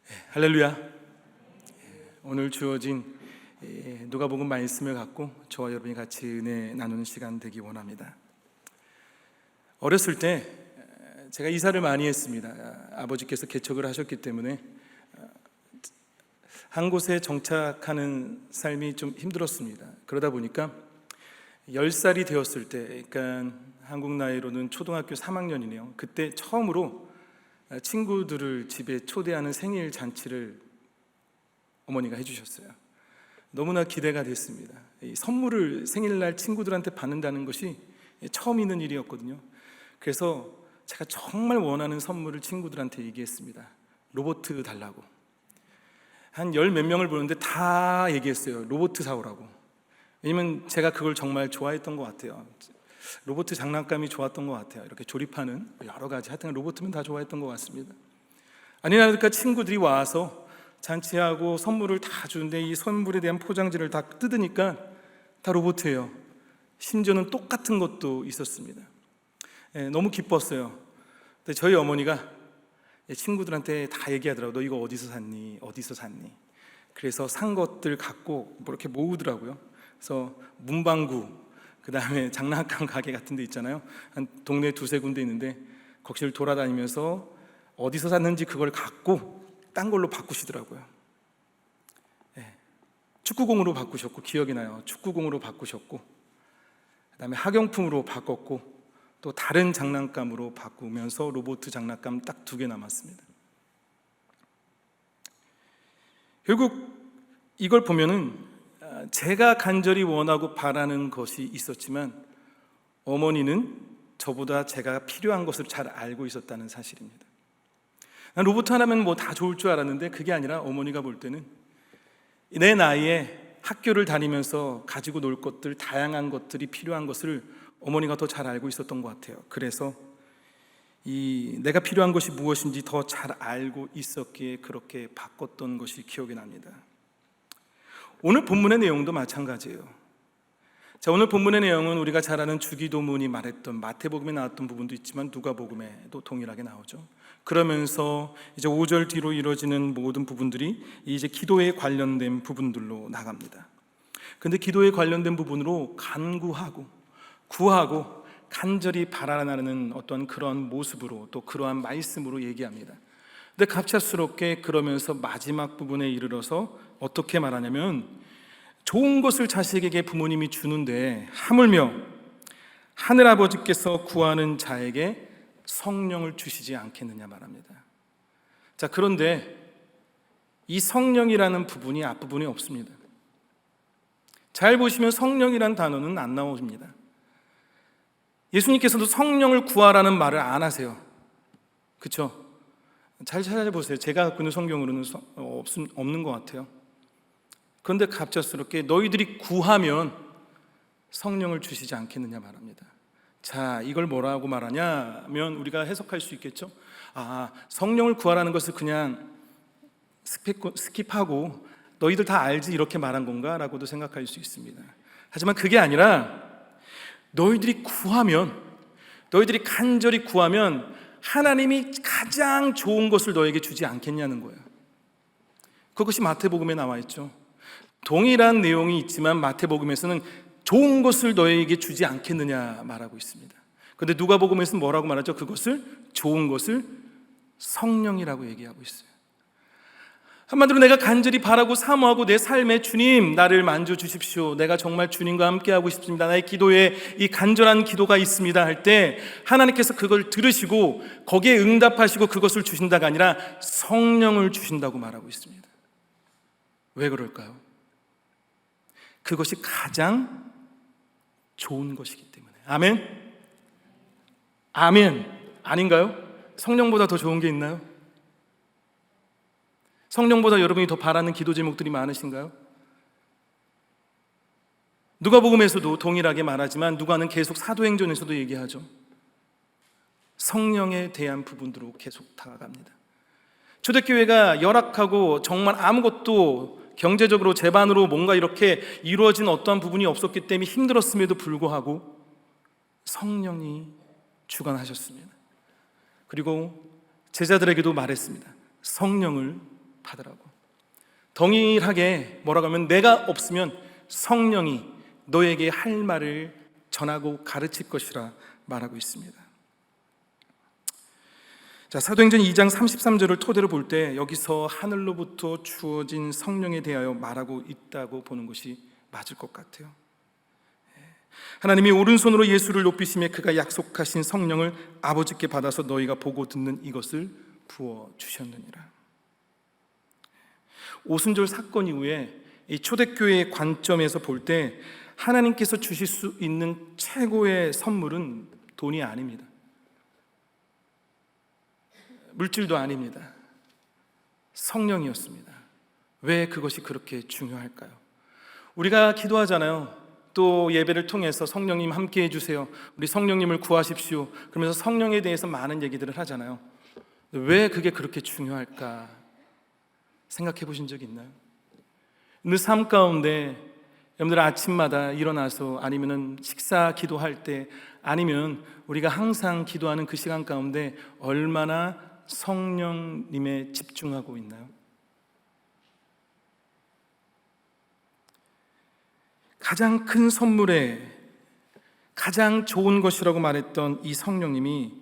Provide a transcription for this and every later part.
할렐루야. 오늘 주어진 누가복음 말씀을 갖고 저와 여러분이 같이 은혜 나누는 시간 되기 원합니다. 어렸을 때 제가 이사를 많이 했습니다. 아버지께서 개척을 하셨기 때문에 한 곳에 정착하는 삶이 좀 힘들었습니다. 그러다 보니까 10살이 되었을 때, 그러니까 한국 나이로는 초등학교 3학년이네요. 그때 처음으로 친구들을 집에 초대하는 생일 잔치를 어머니가 해주셨어요. 너무나 기대가 됐습니다. 이 선물을 생일날 친구들한테 받는다는 것이 처음 있는 일이었거든요. 그래서 제가 정말 원하는 선물을 친구들한테 얘기했습니다. 로봇 달라고. 한 열 몇 명을 보는데 다 얘기했어요. 로봇 사오라고. 왜냐면 제가 그걸 정말 좋아했던 것 같아요. 로봇 장난감이 좋았던 것 같아요. 이렇게 조립하는 여러 가지, 하여튼 로봇이면 다 좋아했던 것 같습니다. 아니나 다를까 친구들이 와서 잔치하고 선물을 다 주는데 이 선물에 대한 포장지를 다 뜯으니까 다 로봇이에요. 심지어는 똑같은 것도 있었습니다. 너무 기뻤어요. 근데 저희 어머니가 친구들한테 다 얘기하더라고요. 너 이거 어디서 샀니? 어디서 샀니? 그래서 산 것들 갖고 뭐 이렇게 모으더라고요. 그래서 문방구, 그 다음에 장난감 가게 같은 데 있잖아요. 한 동네 두세 군데 있는데 거기를 돌아다니면서 어디서 샀는지 그걸 갖고 딴 걸로 바꾸시더라고요. 축구공으로 바꾸셨고, 기억이 나요. 축구공으로 바꾸셨고, 그 다음에 학용품으로 바꿨고, 또 다른 장난감으로 바꾸면서 로봇 장난감 딱 2개 남았습니다. 결국 이걸 보면은 제가 간절히 원하고 바라는 것이 있었지만 어머니는 저보다 제가 필요한 것을 잘 알고 있었다는 사실입니다. 난 로봇 하나면 뭐 다 좋을 줄 알았는데 그게 아니라 어머니가 볼 때는 내 나이에 학교를 다니면서 가지고 놀 것들, 다양한 것들이 필요한 것을 어머니가 더 잘 알고 있었던 것 같아요. 그래서 내가 필요한 것이 무엇인지 더 잘 알고 있었기에 그렇게 바꿨던 것이 기억이 납니다. 오늘 본문의 내용도 마찬가지예요. 자, 오늘 본문의 내용은 우리가 잘 아는 주기도문이 말했던 마태복음에 나왔던 부분도 있지만 누가복음에도 동일하게 나오죠. 그러면서 이제 5절 뒤로 이루어지는 모든 부분들이 이제 기도에 관련된 부분들로 나갑니다. 근데 기도에 관련된 부분으로 간구하고 구하고 간절히 바라나는 어떤 그런 모습으로 또 그러한 말씀으로 얘기합니다. 근데 갑작스럽게 그러면서 마지막 부분에 이르러서 어떻게 말하냐면 좋은 것을 자식에게 부모님이 주는데 하물며 하늘아버지께서 구하는 자에게 성령을 주시지 않겠느냐 말합니다. 자, 그런데 이 성령이라는 부분이 앞부분에 없습니다. 잘 보시면 성령이라는 단어는 안 나옵니다. 예수님께서도 성령을 구하라는 말을 안 하세요. 그렇죠? 잘 찾아보세요. 제가 갖고 있는 성경으로는 없는 것 같아요. 그런데 갑작스럽게 너희들이 구하면 성령을 주시지 않겠느냐 말합니다. 자, 이걸 뭐라고 말하냐면 우리가 해석할 수 있겠죠. 성령을 구하라는 것을 그냥 스킵하고 너희들 다 알지 이렇게 말한 건가? 라고도 생각할 수 있습니다. 하지만 그게 아니라 너희들이 간절히 구하면 하나님이 가장 좋은 것을 너에게 주지 않겠냐는 거예요. 그것이 마태복음에 나와 있죠. 동일한 내용이 있지만 마태복음에서는 좋은 것을 너에게 주지 않겠느냐 말하고 있습니다. 그런데 누가복음에서는 뭐라고 말하죠? 그것을, 좋은 것을 성령이라고 얘기하고 있어요. 한마디로 내가 간절히 바라고 사모하고 내 삶에 주님 나를 만져주십시오, 내가 정말 주님과 함께하고 싶습니다, 나의 기도에 이 간절한 기도가 있습니다 할 때 하나님께서 그걸 들으시고 거기에 응답하시고 그것을 주신다가 아니라 성령을 주신다고 말하고 있습니다. 왜 그럴까요? 그것이 가장 좋은 것이기 때문에. 아멘? 아멘. 아닌가요? 성령보다 더 좋은 게 있나요? 성령보다 여러분이 더 바라는 기도 제목들이 많으신가요? 누가복음에서도 동일하게 말하지만 누가는 계속 사도행전에서도 얘기하죠. 성령에 대한 부분으로 계속 다가갑니다. 초대교회가 열악하고 정말 아무것도 경제적으로 재반으로 뭔가 이렇게 이루어진 어떠한 부분이 없었기 때문에 힘들었음에도 불구하고 성령이 주관하셨습니다. 그리고 제자들에게도 말했습니다. 성령을 받으라고. 동일하게 뭐라고 하면 내가 없으면 성령이 너에게 할 말을 전하고 가르칠 것이라 말하고 있습니다. 자, 사도행전 2장 33절을 토대로 볼 때 여기서 하늘로부터 주어진 성령에 대하여 말하고 있다고 보는 것이 맞을 것 같아요. 하나님이 오른손으로 예수를 높이시며 그가 약속하신 성령을 아버지께 받아서 너희가 보고 듣는 이것을 부어주셨느니라. 오순절 사건 이후에 이 초대교회의 관점에서 볼 때 하나님께서 주실 수 있는 최고의 선물은 돈이 아닙니다. 물질도 아닙니다. 성령이었습니다. 왜 그것이 그렇게 중요할까요? 우리가 기도하잖아요. 또 예배를 통해서 성령님 함께 해주세요, 우리 성령님을 구하십시오, 그러면서 성령에 대해서 많은 얘기들을 하잖아요. 왜 그게 그렇게 중요할까 생각해 보신 적 있나요? 오늘 삶 가운데 여러분들 아침마다 일어나서 아니면 식사 기도할 때 아니면 우리가 항상 기도하는 그 시간 가운데 얼마나 성령님에 집중하고 있나요? 가장 큰 선물에 가장 좋은 것이라고 말했던 이 성령님이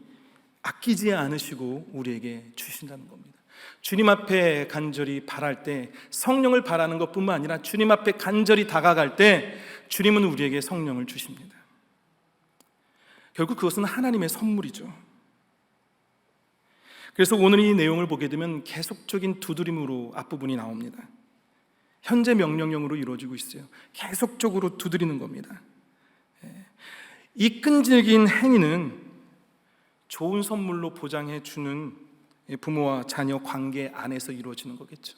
아끼지 않으시고 우리에게 주신다는 겁니다. 주님 앞에 간절히 바랄 때 성령을 바라는 것뿐만 아니라 주님 앞에 간절히 다가갈 때 주님은 우리에게 성령을 주십니다. 결국 그것은 하나님의 선물이죠. 그래서 오늘 이 내용을 보게 되면 계속적인 두드림으로 앞부분이 나옵니다. 현재 명령형으로 이루어지고 있어요. 계속적으로 두드리는 겁니다. 이 끈질긴 행위는 좋은 선물로 보장해 주는 부모와 자녀 관계 안에서 이루어지는 거겠죠.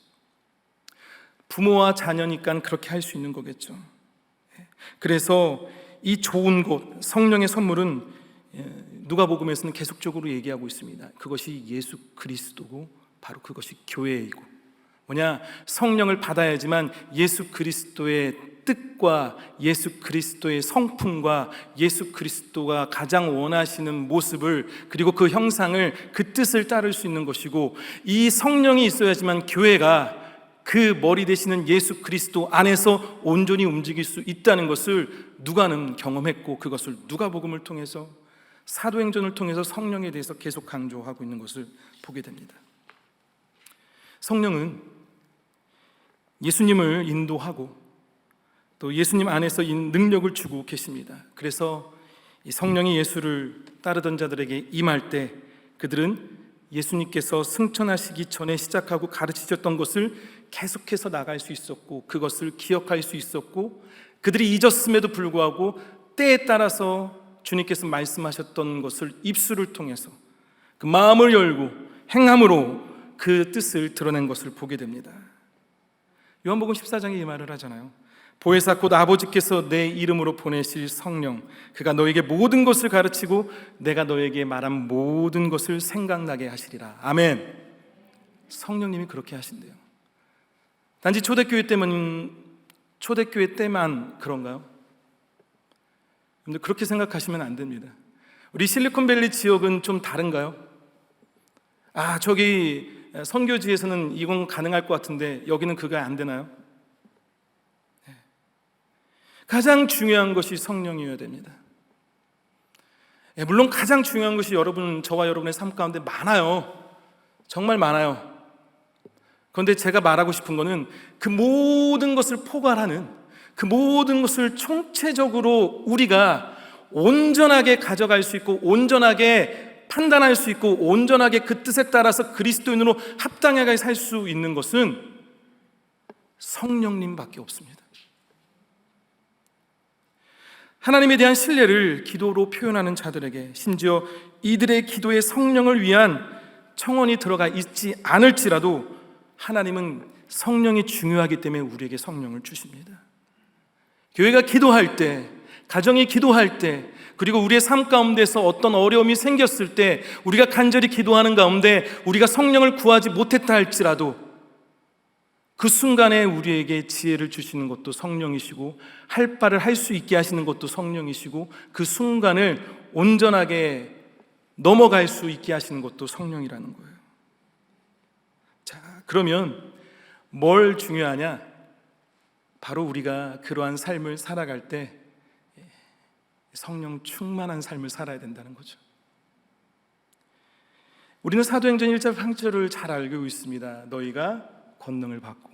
부모와 자녀니까 그렇게 할 수 있는 거겠죠. 그래서 이 좋은 곳, 성령의 선물은 누가복음에서는 계속적으로 얘기하고 있습니다. 그것이 예수 그리스도고 바로 그것이 교회이고, 뭐냐, 성령을 받아야지만 예수 그리스도의 뜻과 예수 그리스도의 성품과 예수 그리스도가 가장 원하시는 모습을, 그리고 그 형상을, 그 뜻을 따를 수 있는 것이고, 이 성령이 있어야지만 교회가 그 머리 되시는 예수 그리스도 안에서 온전히 움직일 수 있다는 것을 누가는 경험했고, 그것을 누가복음을 통해서, 사도행전을 통해서 성령에 대해서 계속 강조하고 있는 것을 보게 됩니다. 성령은 예수님을 인도하고 또 예수님 안에서 능력을 주고 계십니다. 그래서 이 성령이 예수를 따르던 자들에게 임할 때 그들은 예수님께서 승천하시기 전에 시작하고 가르치셨던 것을 계속해서 나갈 수 있었고, 그것을 기억할 수 있었고, 그들이 잊었음에도 불구하고 때에 따라서 주님께서 말씀하셨던 것을 입술을 통해서 그 마음을 열고 행함으로 그 뜻을 드러낸 것을 보게 됩니다. 요한복음 14장에 이 말을 하잖아요. 보혜사 곧 아버지께서 내 이름으로 보내실 성령, 그가 너에게 모든 것을 가르치고 내가 너에게 말한 모든 것을 생각나게 하시리라. 아멘. 성령님이 그렇게 하신대요. 단지 초대교회 때만 그런가요? 여러분들 그렇게 생각하시면 안 됩니다. 우리 실리콘밸리 지역은 좀 다른가요? 저기 선교지에서는 이건 가능할 것 같은데 여기는 그거 안 되나요? 가장 중요한 것이 성령이어야 됩니다. 물론 가장 중요한 것이 저와 여러분의 삶 가운데 많아요. 정말 많아요. 그런데 제가 말하고 싶은 것은 그 모든 것을 포괄하는, 그 모든 것을 총체적으로 우리가 온전하게 가져갈 수 있고, 온전하게 판단할 수 있고, 온전하게 그 뜻에 따라서 그리스도인으로 합당하게 살 수 있는 것은 성령님밖에 없습니다. 하나님에 대한 신뢰를 기도로 표현하는 자들에게, 심지어 이들의 기도에 성령을 위한 청원이 들어가 있지 않을지라도 하나님은 성령이 중요하기 때문에 우리에게 성령을 주십니다. 교회가 기도할 때, 가정이 기도할 때, 그리고 우리의 삶 가운데서 어떤 어려움이 생겼을 때 우리가 간절히 기도하는 가운데 우리가 성령을 구하지 못했다 할지라도 그 순간에 우리에게 지혜를 주시는 것도 성령이시고, 할 바를 할 수 있게 하시는 것도 성령이시고, 그 순간을 온전하게 넘어갈 수 있게 하시는 것도 성령이라는 거예요. 자, 그러면 뭘 중요하냐? 바로 우리가 그러한 삶을 살아갈 때 성령 충만한 삶을 살아야 된다는 거죠. 우리는 사도행전 1절 8절을 잘 알고 있습니다. 너희가 권능을 받고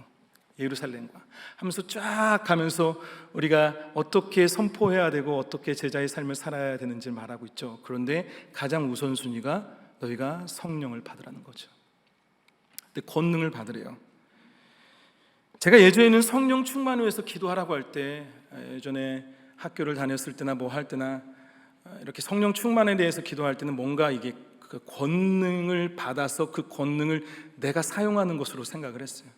예루살렘과 하면서 쫙 가면서 우리가 어떻게 선포해야 되고 어떻게 제자의 삶을 살아야 되는지를 말하고 있죠. 그런데 가장 우선순위가 너희가 성령을 받으라는 거죠. 근데 권능을 받으래요. 제가 예전에는 성령 충만을 위해서 기도하라고 할 때, 예전에 학교를 다녔을 때나 뭐 할 때나 이렇게 성령 충만에 대해서 기도할 때는 뭔가 이게 그 권능을 받아서 그 권능을 내가 사용하는 것으로 생각을 했어요.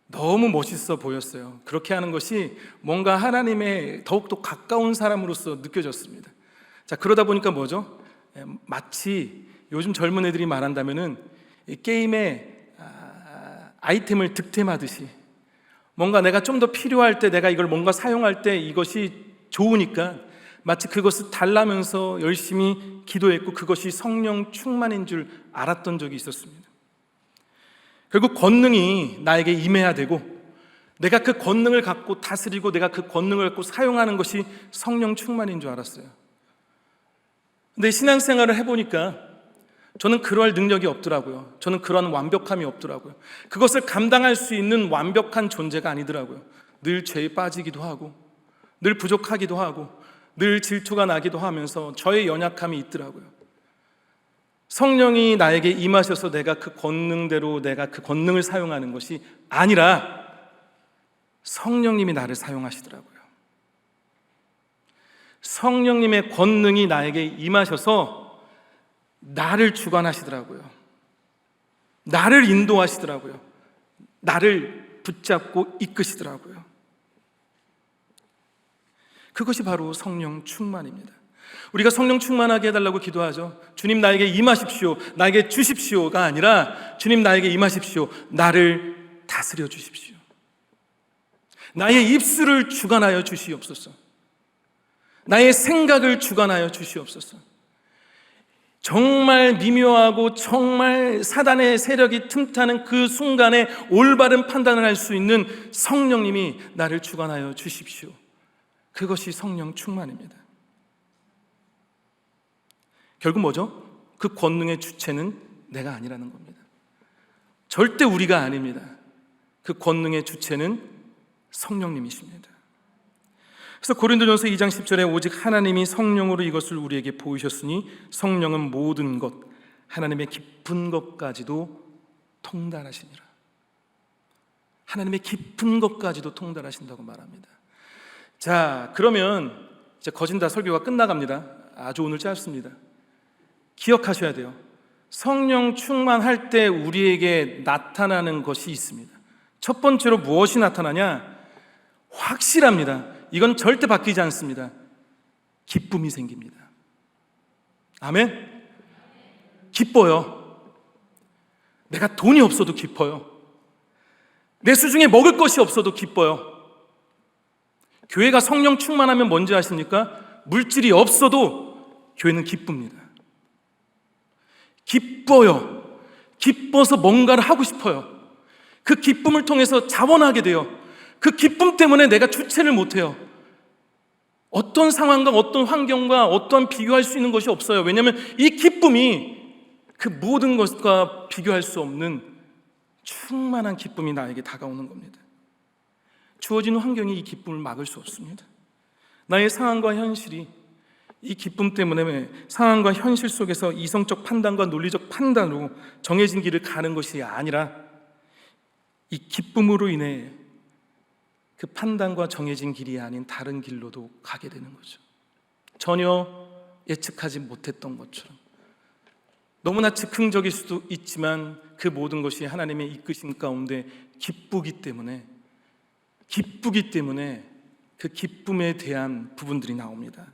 너무 멋있어 보였어요. 그렇게 하는 것이 뭔가 하나님의 더욱더 가까운 사람으로서 느껴졌습니다. 자, 그러다 보니까 뭐죠? 마치 요즘 젊은 애들이 말한다면은 게임에 아이템을 득템하듯이 뭔가 내가 좀 더 필요할 때, 내가 이걸 뭔가 사용할 때 이것이 좋으니까 마치 그것을 달라면서 열심히 기도했고 그것이 성령 충만인 줄 알았던 적이 있었습니다. 결국 권능이 나에게 임해야 되고 내가 그 권능을 갖고 다스리고 내가 그 권능을 갖고 사용하는 것이 성령 충만인 줄 알았어요. 근데 신앙생활을 해보니까 저는 그럴 능력이 없더라고요. 저는 그런 완벽함이 없더라고요. 그것을 감당할 수 있는 완벽한 존재가 아니더라고요. 늘 죄에 빠지기도 하고 늘 부족하기도 하고 늘 질투가 나기도 하면서 저의 연약함이 있더라고요. 성령이 나에게 임하셔서 내가 그 권능대로 내가 그 권능을 사용하는 것이 아니라 성령님이 나를 사용하시더라고요. 성령님의 권능이 나에게 임하셔서 나를 주관하시더라고요. 나를 인도하시더라고요. 나를 붙잡고 이끄시더라고요. 그것이 바로 성령 충만입니다. 우리가 성령 충만하게 해달라고 기도하죠. 주님 나에게 임하십시오, 나에게 주십시오가 아니라 주님 나에게 임하십시오, 나를 다스려 주십시오. 나의 입술을 주관하여 주시옵소서. 나의 생각을 주관하여 주시옵소서. 정말 미묘하고 정말 사단의 세력이 틈타는 그 순간에 올바른 판단을 할 수 있는 성령님이 나를 주관하여 주십시오. 그것이 성령 충만입니다. 결국 뭐죠? 그 권능의 주체는 내가 아니라는 겁니다. 절대 우리가 아닙니다. 그 권능의 주체는 성령님이십니다. 그래서 고린도전서 2장 10절에 오직 하나님이 성령으로 이것을 우리에게 보이셨으니 성령은 모든 것, 하나님의 깊은 것까지도 통달하시니라. 하나님의 깊은 것까지도 통달하신다고 말합니다. 자, 그러면 이제 거진다 설교가 끝나갑니다. 아주 오늘 짧습니다. 기억하셔야 돼요. 성령 충만할 때 우리에게 나타나는 것이 있습니다. 첫 번째로 무엇이 나타나냐? 확실합니다. 이건 절대 바뀌지 않습니다. 기쁨이 생깁니다. 아멘? 기뻐요. 내가 돈이 없어도 기뻐요. 내 수중에 먹을 것이 없어도 기뻐요. 교회가 성령 충만하면 뭔지 아십니까? 물질이 없어도 교회는 기쁩니다. 기뻐요. 기뻐서 뭔가를 하고 싶어요. 그 기쁨을 통해서 자원하게 돼요. 그 기쁨 때문에 내가 주체를 못해요. 어떤 상황과 어떤 환경과 어떤 비교할 수 있는 것이 없어요. 왜냐하면 이 기쁨이 그 모든 것과 비교할 수 없는 충만한 기쁨이 나에게 다가오는 겁니다. 주어진 환경이 이 기쁨을 막을 수 없습니다. 나의 상황과 현실이 이 기쁨 때문에 상황과 현실 속에서 이성적 판단과 논리적 판단으로 정해진 길을 가는 것이 아니라 이 기쁨으로 인해 그 판단과 정해진 길이 아닌 다른 길로도 가게 되는 거죠. 전혀 예측하지 못했던 것처럼. 너무나 즉흥적일 수도 있지만 그 모든 것이 하나님의 이끄심 가운데 기쁘기 때문에 그 기쁨에 대한 부분들이 나옵니다.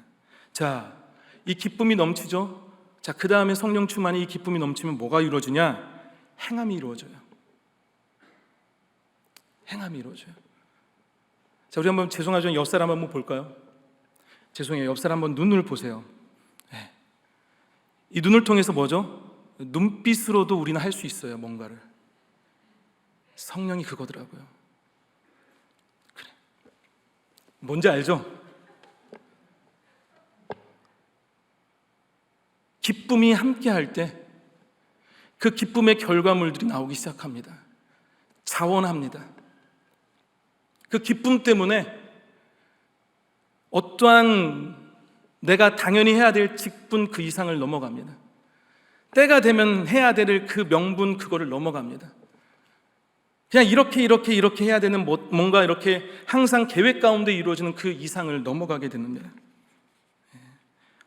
자, 이 기쁨이 넘치죠? 자, 그 다음에 성령 충만이 이 기쁨이 넘치면 뭐가 이루어지냐? 행함이 이루어져요. 행함이 이루어져요. 자, 우리 한번 죄송하지만 옆 사람 한번 볼까요? 죄송해요. 옆 사람 한번 눈을 보세요. 네. 이 눈을 통해서 뭐죠? 눈빛으로도 우리는 할 수 있어요. 뭔가를. 성령이 그거더라고요. 그래. 뭔지 알죠? 기쁨이 함께할 때 그 기쁨의 결과물들이 나오기 시작합니다. 자원합니다. 그 기쁨 때문에 어떠한 내가 당연히 해야 될 직분 그 이상을 넘어갑니다. 때가 되면 해야 될 그 명분 그거를 넘어갑니다. 그냥 이렇게 해야 되는 뭔가 이렇게 항상 계획 가운데 이루어지는 그 이상을 넘어가게 되는데,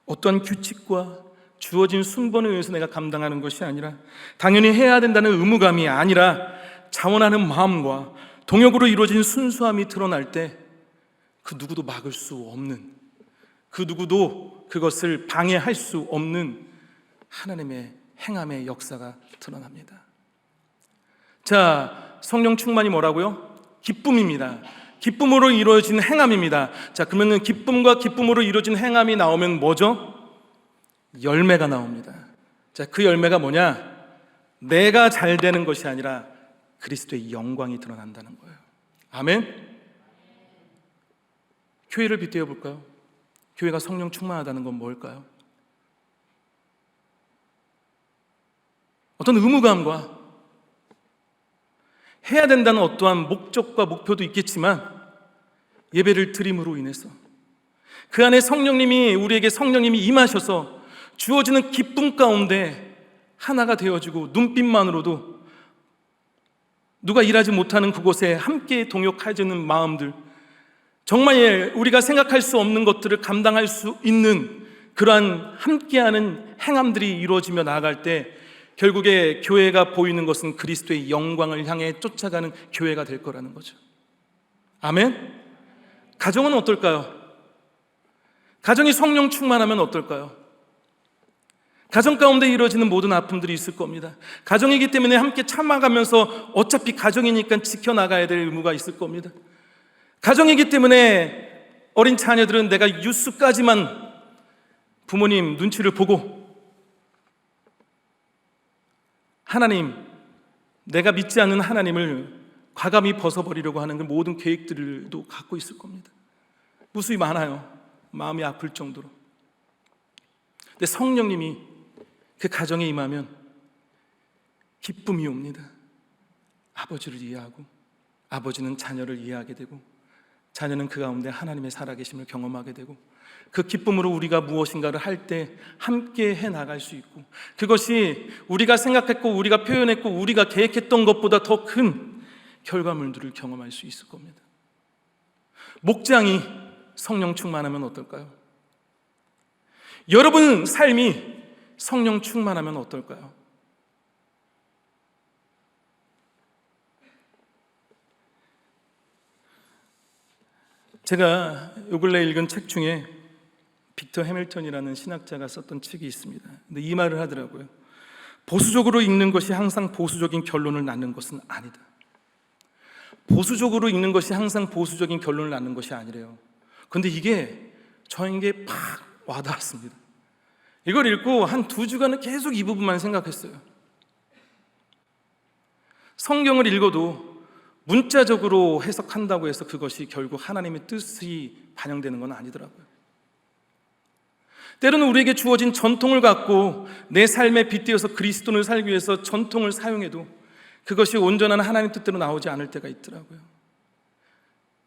어떠한 규칙과 주어진 순번에 의해서 내가 감당하는 것이 아니라 당연히 해야 된다는 의무감이 아니라 자원하는 마음과 동역으로 이루어진 순수함이 드러날 때 그 누구도 막을 수 없는, 그 누구도 그것을 방해할 수 없는 하나님의 행함의 역사가 드러납니다. 자, 성령 충만이 뭐라고요? 기쁨입니다. 기쁨으로 이루어진 행함입니다. 자, 그러면 기쁨과 기쁨으로 이루어진 행함이 나오면 뭐죠? 열매가 나옵니다. 자, 그 열매가 뭐냐? 내가 잘 되는 것이 아니라 그리스도의 영광이 드러난다는 거예요. 아멘. 교회를 빗대어 볼까요? 교회가 성령 충만하다는 건 뭘까요? 어떤 의무감과 해야 된다는 어떠한 목적과 목표도 있겠지만, 예배를 드림으로 인해서 그 안에 우리에게 성령님이 임하셔서 주어지는 기쁨 가운데 하나가 되어지고, 눈빛만으로도 누가 일하지 못하는 그곳에 함께 동역하는 마음들, 정말 우리가 생각할 수 없는 것들을 감당할 수 있는 그러한 함께하는 행함들이 이루어지며 나아갈 때 결국에 교회가 보이는 것은 그리스도의 영광을 향해 쫓아가는 교회가 될 거라는 거죠. 아멘? 가정은 어떨까요? 가정이 성령 충만하면 어떨까요? 가정 가운데 이루어지는 모든 아픔들이 있을 겁니다. 가정이기 때문에 함께 참아가면서 어차피 가정이니까 지켜나가야 될 의무가 있을 겁니다. 가정이기 때문에 어린 자녀들은 내가 뉴스까지만 부모님 눈치를 보고, 하나님, 내가 믿지 않는 하나님을 과감히 벗어버리려고 하는 그 모든 계획들도 갖고 있을 겁니다. 무수히 많아요. 마음이 아플 정도로. 근데 성령님이 그 가정에 임하면 기쁨이 옵니다. 아버지를 이해하고, 아버지는 자녀를 이해하게 되고, 자녀는 그 가운데 하나님의 살아계심을 경험하게 되고, 그 기쁨으로 우리가 무엇인가를 할 때 함께 해나갈 수 있고, 그것이 우리가 생각했고 우리가 표현했고 우리가 계획했던 것보다 더 큰 결과물들을 경험할 수 있을 겁니다. 목장이 성령 충만하면 어떨까요? 여러분 삶이 성령 충만하면 어떨까요? 제가 요 근래 읽은 책 중에 빅터 해밀턴이라는 신학자가 썼던 책이 있습니다. 근데 이 말을 하더라고요. 보수적으로 읽는 것이 항상 보수적인 결론을 낳는 것은 아니다. 보수적으로 읽는 것이 항상 보수적인 결론을 낳는 것이 아니래요. 근데 이게 저에게 팍 와닿았습니다. 이걸 읽고 한 2주간은 계속 이 부분만 생각했어요. 성경을 읽어도 문자적으로 해석한다고 해서 그것이 결국 하나님의 뜻이 반영되는 건 아니더라고요. 때로는 우리에게 주어진 전통을 갖고 내 삶에 빗대어서 그리스도를 살기 위해서 전통을 사용해도 그것이 온전한 하나님 뜻대로 나오지 않을 때가 있더라고요.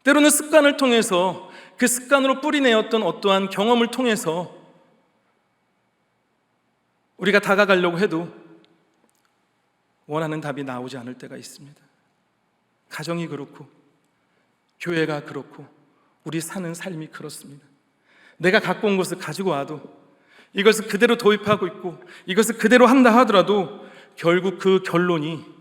때로는 습관을 통해서 그 습관으로 뿌리내었던 어떠한 경험을 통해서 우리가 다가가려고 해도 원하는 답이 나오지 않을 때가 있습니다. 가정이 그렇고 교회가 그렇고 우리 사는 삶이 그렇습니다. 내가 갖고 온 것을 가지고 와도 이것을 그대로 도입하고 있고 이것을 그대로 한다 하더라도 결국 그 결론이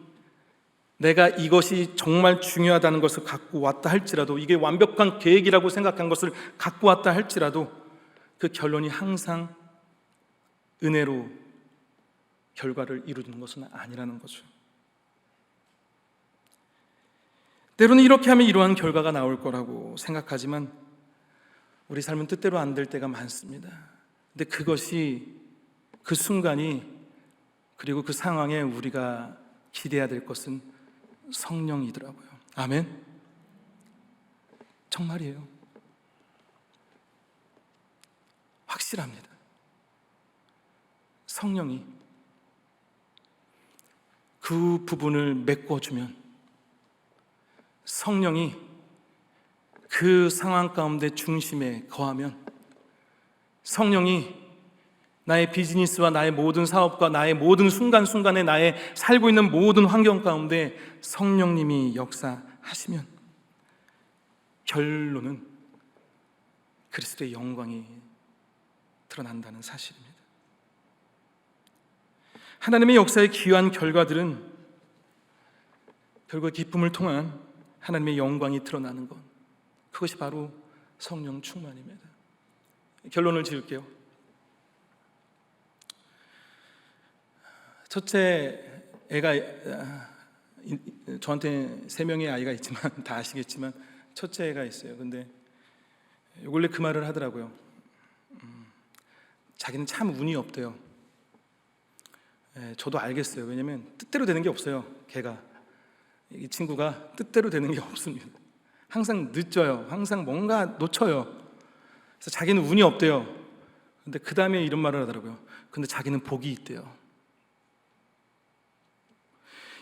내가 이것이 정말 중요하다는 것을 갖고 왔다 할지라도, 이게 완벽한 계획이라고 생각한 것을 갖고 왔다 할지라도 그 결론이 항상 은혜로 결과를 이루는 것은 아니라는 거죠. 때로는 이렇게 하면 이러한 결과가 나올 거라고 생각하지만 우리 삶은 뜻대로 안 될 때가 많습니다. 근데 그것이, 그 순간이, 그리고 그 상황에 우리가 기대해야 될 것은 성령이더라고요. 아멘. 정말이에요. 확실합니다. 성령이 그 부분을 메꿔주면, 성령이 그 상황 가운데 중심에 거하면, 성령이 나의 비즈니스와 나의 모든 사업과 나의 모든 순간순간에 나의 살고 있는 모든 환경 가운데 성령님이 역사하시면 결론은 그리스도의 영광이 드러난다는 사실입니다. 하나님의 역사의 귀한 결과들은 결국 기쁨을 통한 하나님의 영광이 드러나는 것, 그것이 바로 성령 충만입니다. 결론을 지을게요. 첫째 애가, 저한테 3명의 아이가 있지만 다 아시겠지만 첫째 애가 있어요. 근데 원래 그 말을 하더라고요. 자기는 참 운이 없대요. 저도 알겠어요. 왜냐면 뜻대로 되는 게 없어요. 걔가, 이 친구가 뜻대로 되는 게 없습니다. 항상 늦어요. 항상 뭔가 놓쳐요. 그래서 자기는 운이 없대요. 근데 그 다음에 이런 말을 하더라고요. 근데 자기는 복이 있대요.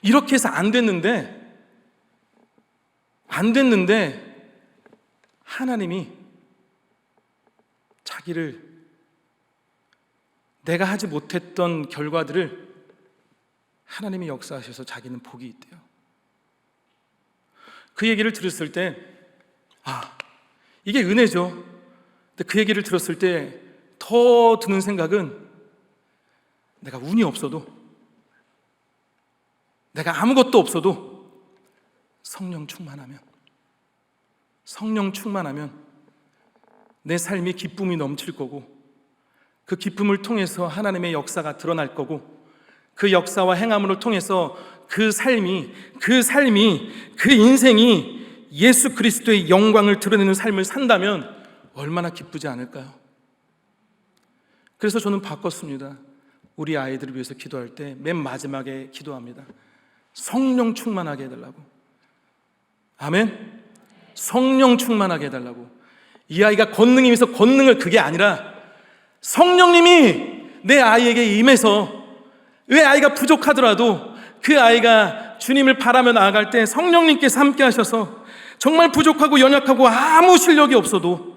이렇게 해서 안 됐는데 하나님이 자기를, 내가 하지 못했던 결과들을 하나님이 역사하셔서 자기는 복이 있대요. 그 얘기를 들었을 때, 이게 은혜죠. 근데 그 얘기를 들었을 때 더 드는 생각은, 내가 운이 없어도, 내가 아무것도 없어도 성령 충만하면 내 삶이 기쁨이 넘칠 거고, 그 기쁨을 통해서 하나님의 역사가 드러날 거고, 그 역사와 행함을 통해서 그 삶이, 그 인생이 예수 그리스도의 영광을 드러내는 삶을 산다면 얼마나 기쁘지 않을까요? 그래서 저는 바꿨습니다. 우리 아이들을 위해서 기도할 때 맨 마지막에 기도합니다. 성령 충만하게 해달라고. 아멘. 성령 충만하게 해달라고. 이 아이가 권능이 있어서 권능을, 그게 아니라 성령님이 내 아이에게 임해서, 왜 아이가 부족하더라도 그 아이가 주님을 바라며 나아갈 때 성령님께서 함께 하셔서 정말 부족하고 연약하고 아무 실력이 없어도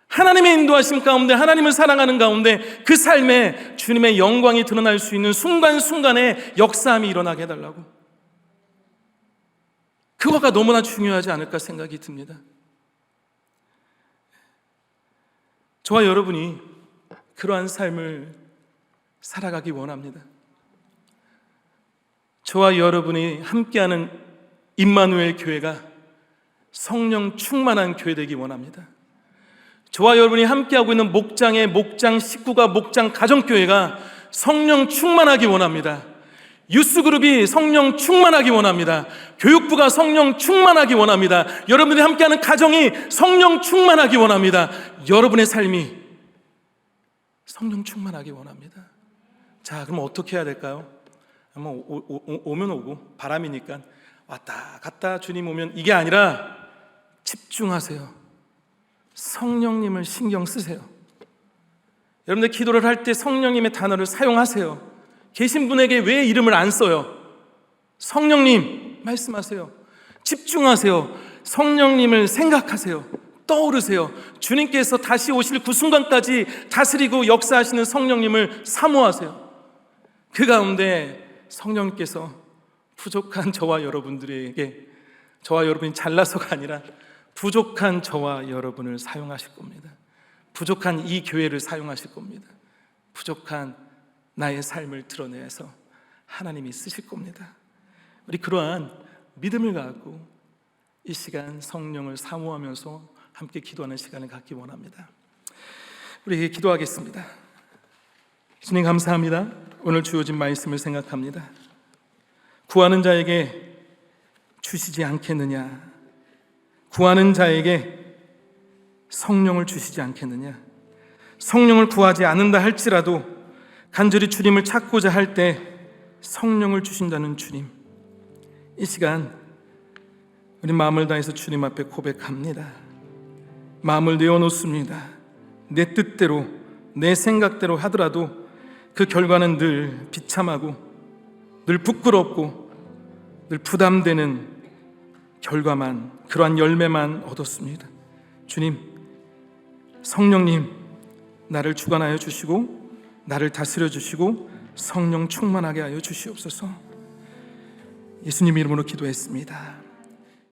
하나님의 인도하심 가운데, 하나님을 사랑하는 가운데 그 삶에 주님의 영광이 드러날 수 있는 순간순간에 역사함이 일어나게 해달라고. 그거가 너무나 중요하지 않을까 생각이 듭니다. 저와 여러분이 그러한 삶을 살아가기 원합니다. 저와 여러분이 함께하는 임마누엘 교회가 성령 충만한 교회 되기 원합니다. 저와 여러분이 함께하고 있는 목장의 목장 식구가, 목장 가정교회가 성령 충만하기 원합니다. 유스그룹이 성령 충만하기 원합니다. 교육부가 성령 충만하기 원합니다. 여러분들이 함께하는 가정이 성령 충만하기 원합니다. 여러분의 삶이 성령 충만하기 원합니다. 자, 그럼 어떻게 해야 될까요? 한번 오면 오고, 바람이니까 왔다 갔다 주님 오면, 이게 아니라 집중하세요. 성령님을 신경 쓰세요. 여러분들 기도를 할 때 성령님의 단어를 사용하세요. 계신 분에게 왜 이름을 안 써요? 성령님 말씀하세요. 집중하세요. 성령님을 생각하세요. 떠오르세요. 주님께서 다시 오실 그 순간까지 다스리고 역사하시는 성령님을 사모하세요. 그 가운데 성령님께서 부족한 저와 여러분들에게, 저와 여러분이 잘나서가 아니라 부족한 저와 여러분을 사용하실 겁니다. 부족한 이 교회를 사용하실 겁니다. 부족한 나의 삶을 드러내서 하나님이 쓰실 겁니다. 우리 그러한 믿음을 갖고 이 시간 성령을 사모하면서 함께 기도하는 시간을 갖기 원합니다. 우리 기도하겠습니다. 주님 감사합니다. 오늘 주어진 말씀을 생각합니다. 구하는 자에게 주시지 않겠느냐? 구하는 자에게 성령을 주시지 않겠느냐? 성령을 구하지 않는다 할지라도 간절히 주님을 찾고자 할 때 성령을 주신다는 주님, 이 시간 우리 마음을 다해서 주님 앞에 고백합니다. 마음을 내어놓습니다. 내 뜻대로, 내 생각대로 하더라도 그 결과는 늘 비참하고 늘 부끄럽고 늘 부담되는 결과만, 그러한 열매만 얻었습니다. 주님, 성령님, 나를 주관하여 주시고 나를 다스려 주시고 성령 충만하게 하여 주시옵소서. 예수님 이름으로 기도했습니다.